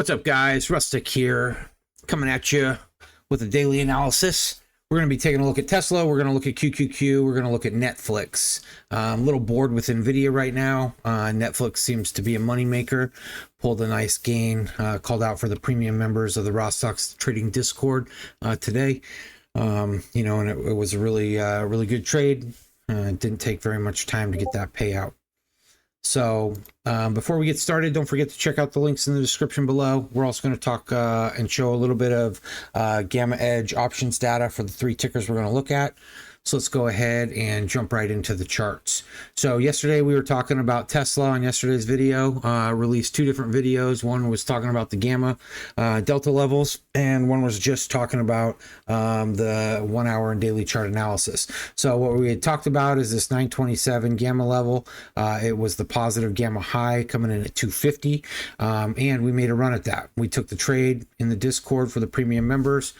What's up, guys? Rustik here, coming at you with a daily analysis. We're going to be taking a look at Tesla. We're going to look at QQQ. We're going to look at Netflix. I'm a little bored with NVIDIA right now. Netflix seems to be a moneymaker. Pulled a nice gain. Called out for the premium members of the Rawstocks trading Discord today. And it was a really good trade. It didn't take very much time to get that payout. So before we get started, don't forget to check out the links in the description below. We're also going to talk and show a little bit of Gamma Edge options data for the three tickers we're going to look at. So let's go ahead and jump right into the charts. So yesterday we were talking about Tesla on yesterday's video. Released two different videos. One was talking about the Gamma Delta levels, and one was just talking about the 1 hour and daily chart analysis. So what we had talked about is this 927 Gamma level. It was the positive Gamma high coming in at 250, and we made a run at that. We took the trade in the Discord for the premium members,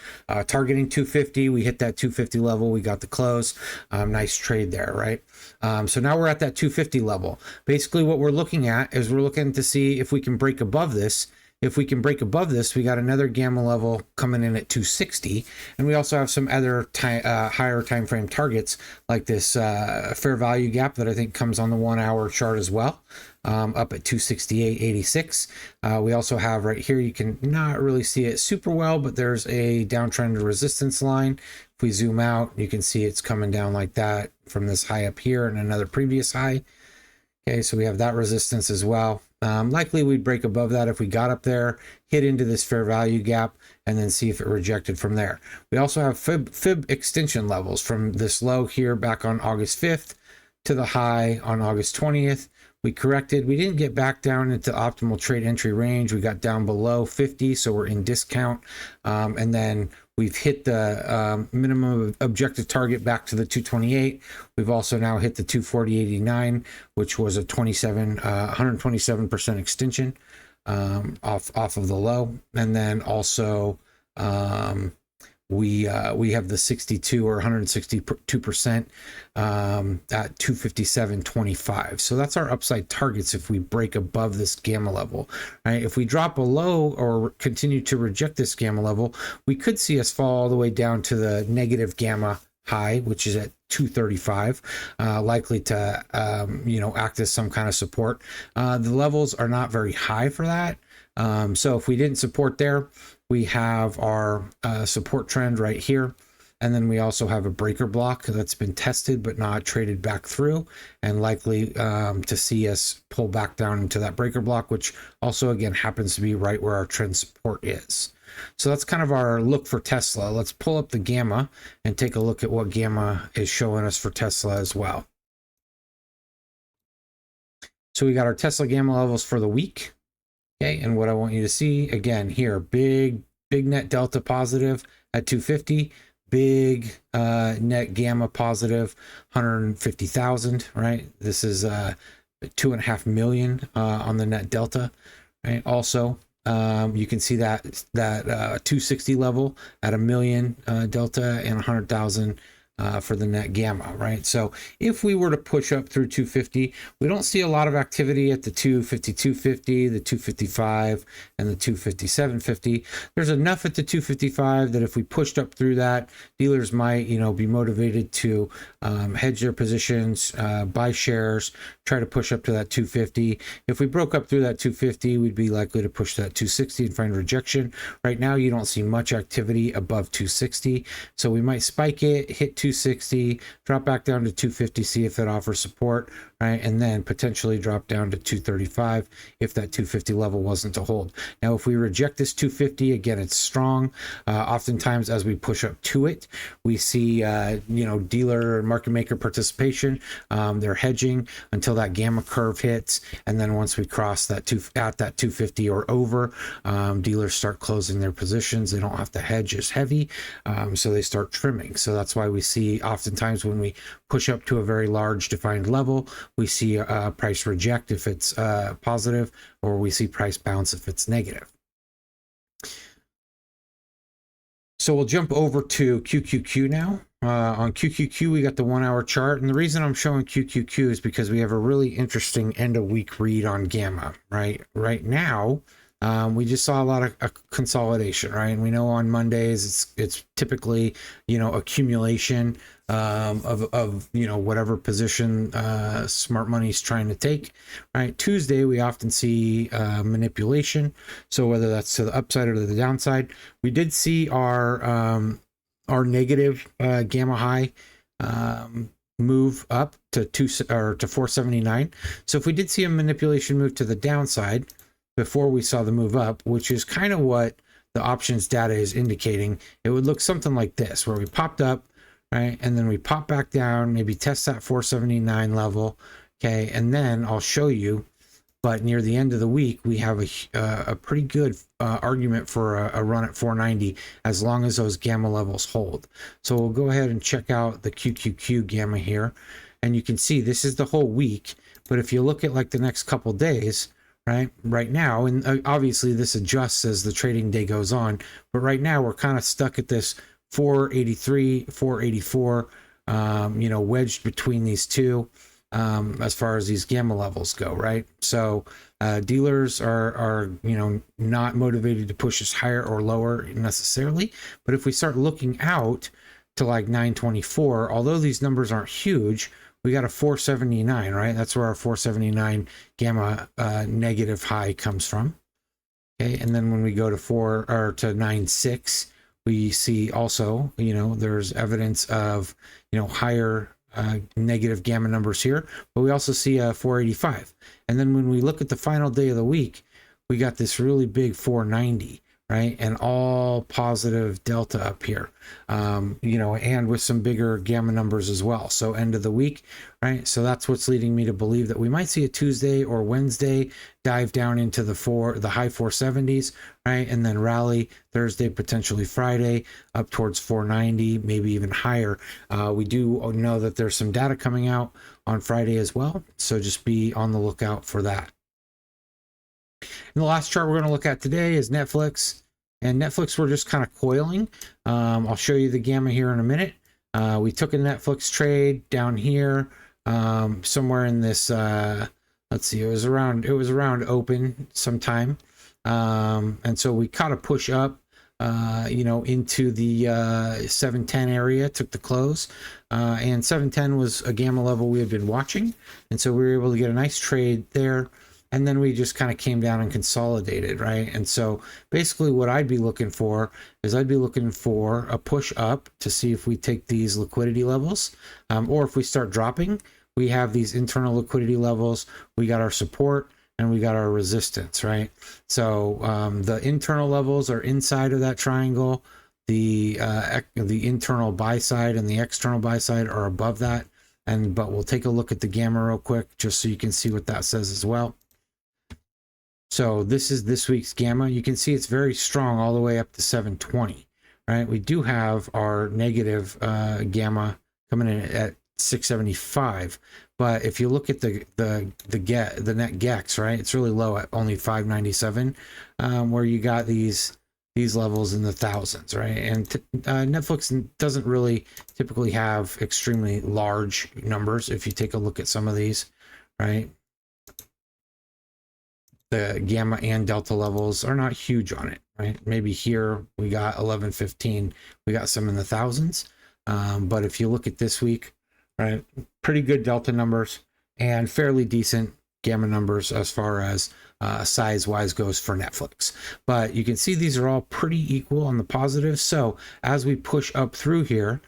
targeting 250. We hit that 250 level. We got the close. Nice trade there, right? So now we're at that 250 level. Basically what we're looking at is we're looking to see if we can break above this. If we can break above this, we got another Gamma level coming in at 260, and we also have some other higher time frame targets like this fair value gap that I think comes on the 1 hour chart as well, up at 268.86. We also have right here, you can not really see it super well, but there's a downtrend resistance line. If we zoom out, you can see it's coming down like that from this high up here and another previous high. Okay, so we have that resistance as well. Likely we'd break above that if we got up there, hit into this fair value gap, and then see if it rejected from there. We also have fib extension levels from this low here back on August 5th to the high on August 20th. We corrected. We didn't get back down into optimal trade entry range. We got down below 50, so we're in discount. And then we've hit the minimum objective target back to the 228. We've also now hit the 240.89, which was a 127% extension off of the low. And then also we have the 62 or 162% at 257.25. So that's our upside targets if we break above this Gamma level, right? If we drop below or continue to reject this Gamma level, we could see us fall all the way down to the negative Gamma high, which is at 235, likely to act as some kind of support. The levels are not very high for that. So if we didn't support there, we have our support trend right here. And then we also have a breaker block that's been tested but not traded back through, and likely to see us pull back down into that breaker block, which also again happens to be right where our trend support is. So that's kind of our look for Tesla. Let's pull up the Gamma and take a look at what Gamma is showing us for Tesla as well. So we got our Tesla Gamma levels for the week. Okay, and what I want you to see again here, big net delta positive at 250, big net Gamma positive 150,000, right? This is 2.5 million on the net delta, right? Also, you can see that 260 level at a million delta and 100,000 for the net Gamma, right? So if we were to push up through 250, we don't see a lot of activity at the 250, the 255, and the 257.50. There's enough at the 255 that if we pushed up through that, dealers might, be motivated to hedge their positions, buy shares, try to push up to that 250. If we broke up through that 250, we'd be likely to push that 260 and find rejection. Right now, you don't see much activity above 260, so we might spike it, hit 260, drop back down to 250, see if that offers support, right? And then potentially drop down to 235 if that 250 level wasn't to hold. Now, if we reject this 250, again, it's strong. Oftentimes, as we push up to it, we see, dealer and market maker participation. They're hedging until that Gamma curve hits. And then once we cross that at that 250 or over, dealers start closing their positions. They don't have to hedge as heavy. So they start trimming. So that's why we see oftentimes when we push up to a very large defined level, we see a price reject if it's positive, or we see price bounce if it's negative. So we'll jump over to QQQ now. On QQQ, we got the 1 hour chart. And the reason I'm showing QQQ is because we have a really interesting end of week read on Gamma, right? Right now, We just saw a lot of consolidation, right? And we know on Mondays it's typically, you know, accumulation of you know, whatever position smart money's trying to take, right? Tuesday we often see manipulation, so whether that's to the upside or to the downside. We did see our negative gamma high move up to 479. So if we did see a manipulation move to the downside before we saw the move up, which is kind of what the options data is indicating, it would look something like this, where we popped up, right, and then we pop back down, maybe test that 479 level, okay, and then I'll show you. But near the end of the week, we have a pretty good argument for a run at 490 as long as those gamma levels hold. So we'll go ahead and check out the QQQ gamma here. And you can see this is the whole week. But if you look at like the next couple days, right now, and obviously this adjusts as the trading day goes on. But right now, we're kind of stuck at this 483, 484, you know, wedged between these two. As far as these gamma levels go, right? So dealers are you know, not motivated to push us higher or lower necessarily, but if we start looking out to like 924, although these numbers aren't huge, we got a 479, right? That's where our 479 gamma negative high comes from. Okay, and then when we go to 96, we see also, you know, there's evidence of, you know, higher negative gamma numbers here, but we also see a 485. And then when we look at the final day of the week, we got this really big 490, right? And all positive delta up here, you know, and with some bigger gamma numbers as well. So end of the week, right? So that's what's leading me to believe that we might see a Tuesday or Wednesday dive down into the high 470s, right? And then rally Thursday, potentially Friday, up towards 490, maybe even higher. We do know that there's some data coming out on Friday as well, so just be on the lookout for that. And the last chart we're going to look at today is Netflix. And Netflix, we're just kind of coiling. I'll show you the gamma here in a minute. We took a Netflix trade down here, somewhere in this, let's see, it was around open sometime. And so we caught a push up, you know, into the 710 area, took the close. And 710 was a gamma level we had been watching. And so we were able to get a nice trade there. And then we just kind of came down and consolidated, right? And so basically what I'd be looking for is I'd be looking for a push up to see if we take these liquidity levels, or if we start dropping, we have these internal liquidity levels, we got our support, and we got our resistance, right? So the internal levels are inside of that triangle. The internal buy side and the external buy side are above that. But we'll take a look at the gamma real quick, just so you can see what that says as well. So this is this week's gamma. You can see it's very strong all the way up to 720, right? We do have our negative gamma coming in at 675, but if you look at the net gex, right, it's really low at only 597, where you got these levels in the thousands, right? And Netflix doesn't really typically have extremely large numbers. If you take a look at some of these, right, the gamma and delta levels are not huge on it, right? Maybe here we got 1115, we got some in the thousands, but if you look at this week, right, pretty good delta numbers and fairly decent gamma numbers as far as size wise goes for Netflix. But you can see these are all pretty equal on the positive. So as we push up through here,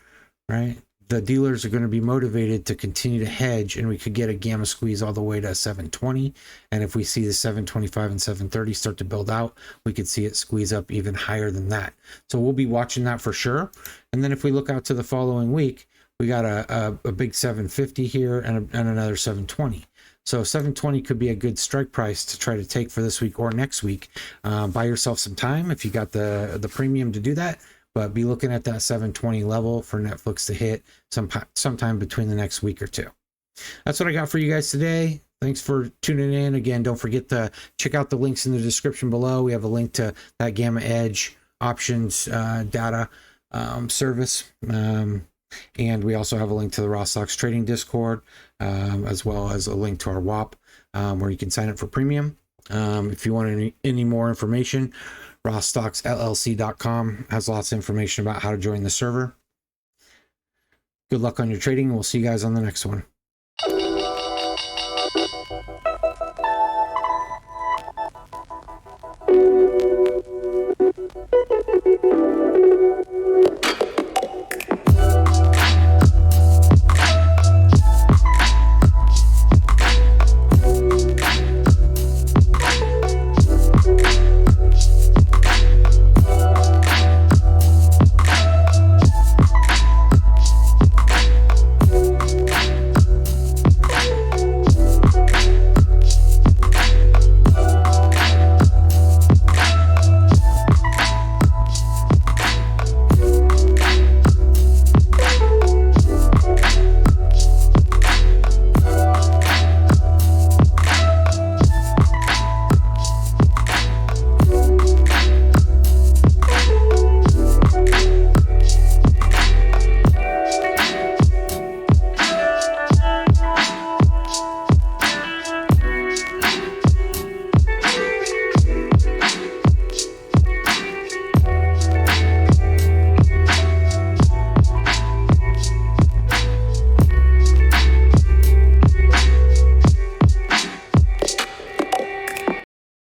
right, the dealers are going to be motivated to continue to hedge, and we could get a gamma squeeze all the way to 720. And if we see the 725 and 730 start to build out, we could see it squeeze up even higher than that. So we'll be watching that for sure. And then if we look out to the following week, we got a big 750 here and another 720. So 720 could be a good strike price to try to take for this week or next week. Buy yourself some time if you got the premium to do that. But be looking at that 720 level for Netflix to hit sometime between the next week or two. That's what I got for you guys today. Thanks for tuning in. Again, don't forget to check out the links in the description below. We have a link to that Gamma Edge options data service. And we also have a link to the Rawstocks trading Discord, as well as a link to our WAP, where you can sign up for premium. If you want any more information, Rawstocksllc.com has lots of information about how to join the server. Good luck on your trading. We'll see you guys on the next one.